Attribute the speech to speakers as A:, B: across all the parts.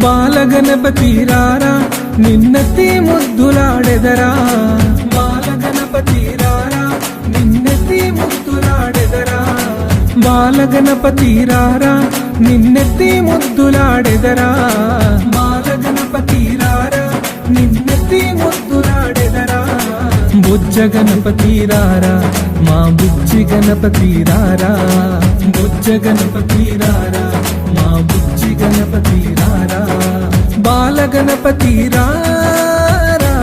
A: బాలగణపతి రారా నిన్నెత్తి ముద్దులాడెదరా, బాలగణపతి రారా నిన్నెత్తి ముద్దులాడెదరా, బాలగణపతి రారా నిన్నెత్తి ముద్దులాడెదరా, బాలగణపతి రారా నిన్నెత్తి ముద్దులాడెదరా. బుజ్జ గణపతి రారా మా బుజ్జి గణపతి రారా, బుజ్జ గణపతి రారా మా బుజ్జి గణపతి రారా, బాలగణపతి రారా.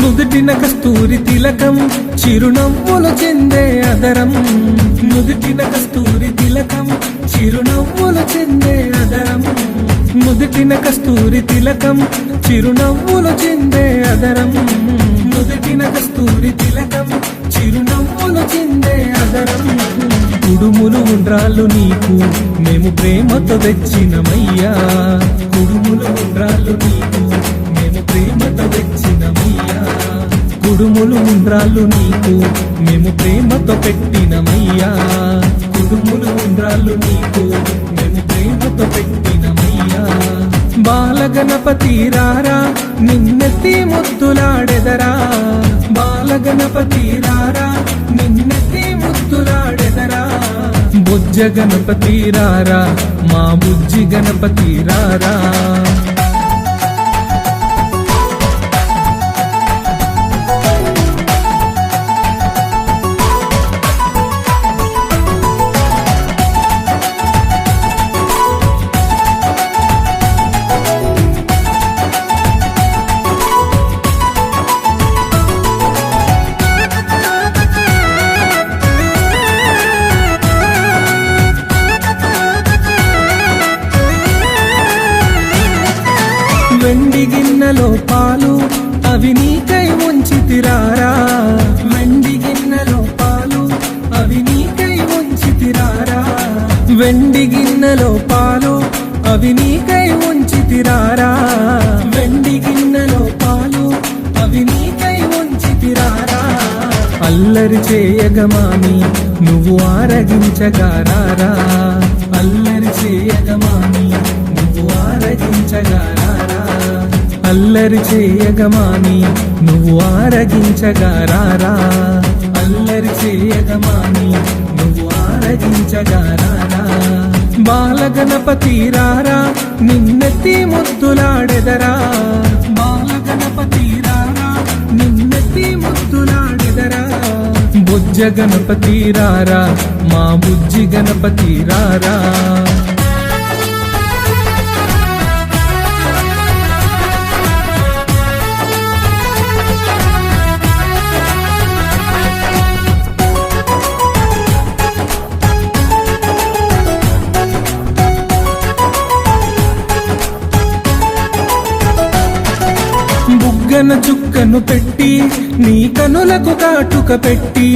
A: నుదుటిన కస్తూరి తిలకం చిరునవ్వులు చెందే అదరం, నుదుటిన కస్తూరి తిలకం చిరునవ్వులు చెందే అదరం, నుదుటిన కస్తూరి తిలకం చిరునవ్వులు చెందే అదరం, నుదుటిన కస్తూరి తిలకం చిరునవ్వులు చెందే అదరం. కుడుములు ఉండ్రాళ్ళు నీకు మేము ప్రేమతో తెచ్చినమయ్యా, కుడుములు ఉండ్రాళ్ళు నీకు మేము ప్రేమతో తెచ్చినమయ్యా, కుడుములు ఉండ్రాళ్ళు నీకు మేము ప్రేమతో పెట్టినమయ్యా, కుడుములు ఉండ్రాళ్ళు నీకు మేము ప్రేమతో పెట్టినమయ్యా. బాలగణపతి రారా నిన్నెత్తి ముద్దులాడెదరా, బాలగణపతి రారా నిన్నెత్తి ముద్దులాడెదరా. బుజ్జ గణపతి రారా మా బుజ్జి గణపతి రారా. వెండి గిన్నెలో పాలు అవి నీకై ఉంచితిరారా, వెండి గిన్నెలో పాలు అవి నీకై ఉంచితిరారా, వెండి గిన్నెలో పాలు అవి నీకై ఉంచితిరారా, వెండి గిన్నెలో పాలు అవి నీకై ఉంచితిరారా. అల్లరి చేయగమాని నువ్వు ఆరగించగారారా, అల్లరి చేయగమాని నువ్వు ఆరగించగారారా, అల్లరి చేయగమాని నువ్వు ఆరగించగారారా, అల్లరి చేయగమాని నువ్వు ఆరగించగారారా. బాలగణపతి రారా నిన్నెత్తి ముద్దులాడెదరా, బాలగణపతి రారా నిన్నెత్తి ముద్దులాడెదరా. బుజ్జ గణపతి రారా మా బుజ్జి గణపతి రారా. బుగ్గన చుక్కను పెట్టి నీ కనులకు కాటుక పెట్టి,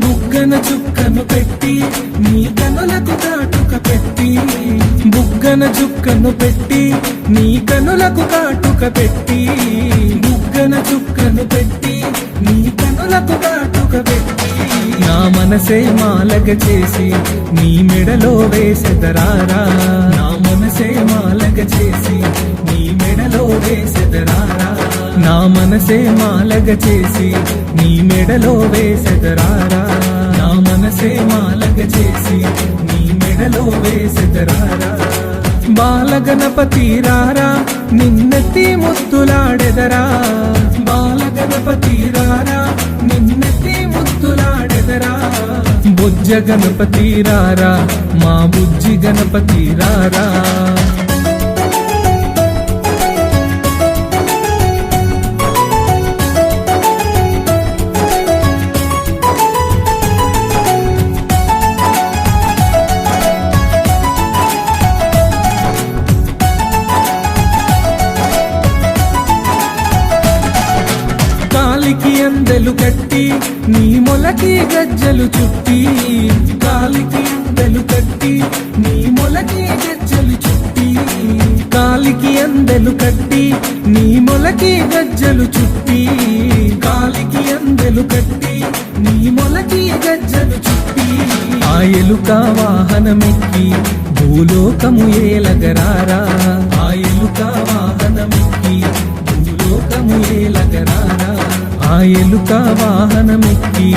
A: బుగ్గన చుక్కను పెట్టి నీ కనులకు కాటుక పెట్టి, బుగ్గన చుక్కను పెట్టి నీ కనులకు కాటుక పెట్టి, బుగ్గన చుక్కను పెట్టి నీ కనులకు కాటుక పెట్టి. నా మనసే మాలగ చేసి నీ మెడలో వేసెదరారా, నా మనసే మాలగ చేసి నీ మెడలో వేసెదరారా, నా మనసే మాలగ చేసి నీ మెడలో వేసెదరారా, నా మనసే మాలగ చేసి నీ మెడలో వేసెదరారా. బాలగణపతి రారా నిన్నెత్తి ముద్దులాడెదరా, బాలగణపతి రారా నిన్నెత్తి ముద్దులాడెదరా. బుజ్జ గణపతి రారా మా బుజ్జి గణపతి రారా. కాలికి అందెలు కట్టి నీ మొలకి గజ్జలు చుట్టి కాలికి అందెలు కట్టి నీ మొలకి గజ్జలు చుట్టి కాలికి అందెలు కట్టి నీ మొలకి గజ్జలు చుట్టి కాలికి అందెలు కట్టి నీ మొలకి గజ్జలు చుట్టి ఆ ఎలుక వాహనమెక్కి భూలోకము ఏలగరారా ఆ ఎలుక వాహనమెక్కి భూలోకము ఏలగరారా ఆ ఎలుక వాహనమెక్కి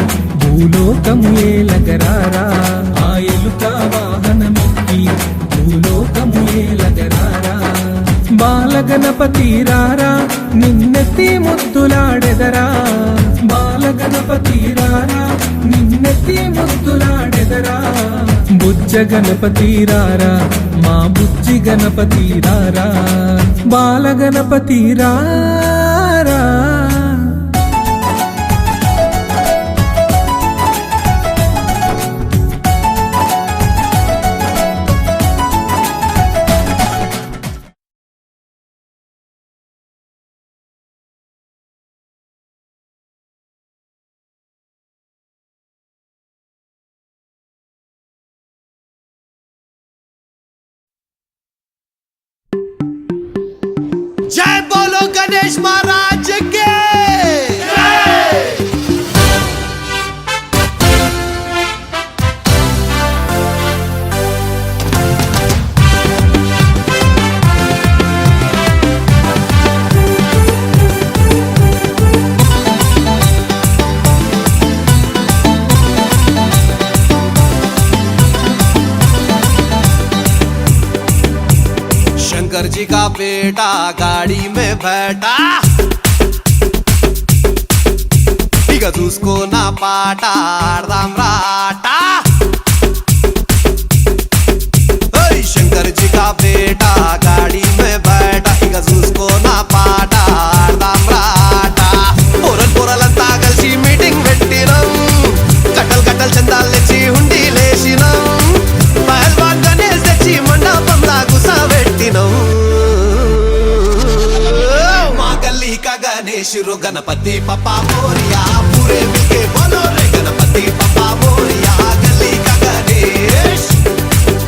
A: భూలోకము ఏలగరారా ఆ ఎలుక వాహనమెక్కి భూలోకము ఏలగరారా బాలగణపతి రారా నిన్నెత్తి ముద్దులాడెదరా బాలగణపతి రారా నిన్నెత్తి ముద్దులాడెదరా బుజ్జ గణపతి రారా మా బుజ్జి గణపతి రారా బాలగణపతి రారా
B: जय बोलो गणेश महाराज के शंकर जी का बेटा गाड़ी में बैठा इक दूसको ना पाटा आरदाम राटा शंकर जी का बेटा गाड़ी में बैठा इक दूसको ना पाटा आरदाम राटा पोरल पोरलंता कलसी मीटिंग పెట్టినం కట్టల్ కట్టల్ చందాలు తెచ్చి హుండీ లేసినం పహల్వాన్ గణేష్ తెచ్చి మండపంలా గుసబెట్టినం మా గల్లీ का गणेश रो गणपति पप्पा मोरिया पूरे मिलके बोलो रे गणपति पप्पा मोरिया गली का गणेश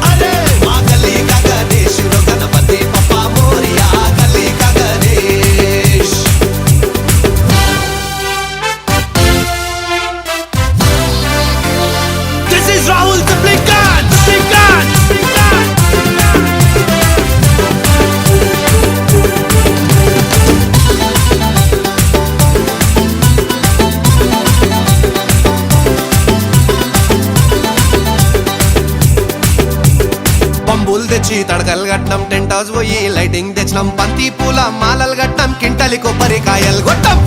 B: अरे माँ गली का गणेश रो गणपति पप्पा मोरिया गली का Ganesh This is Rahul the Blinkan పంబులు తెచ్చి తడకలు కట్నం టెంట్ హౌస్ పోయి లైటింగ్ తెచ్చినాం బంతి పూల మాలలు కట్నం కింటలి కొబ్బరికాయలు కొట్టాం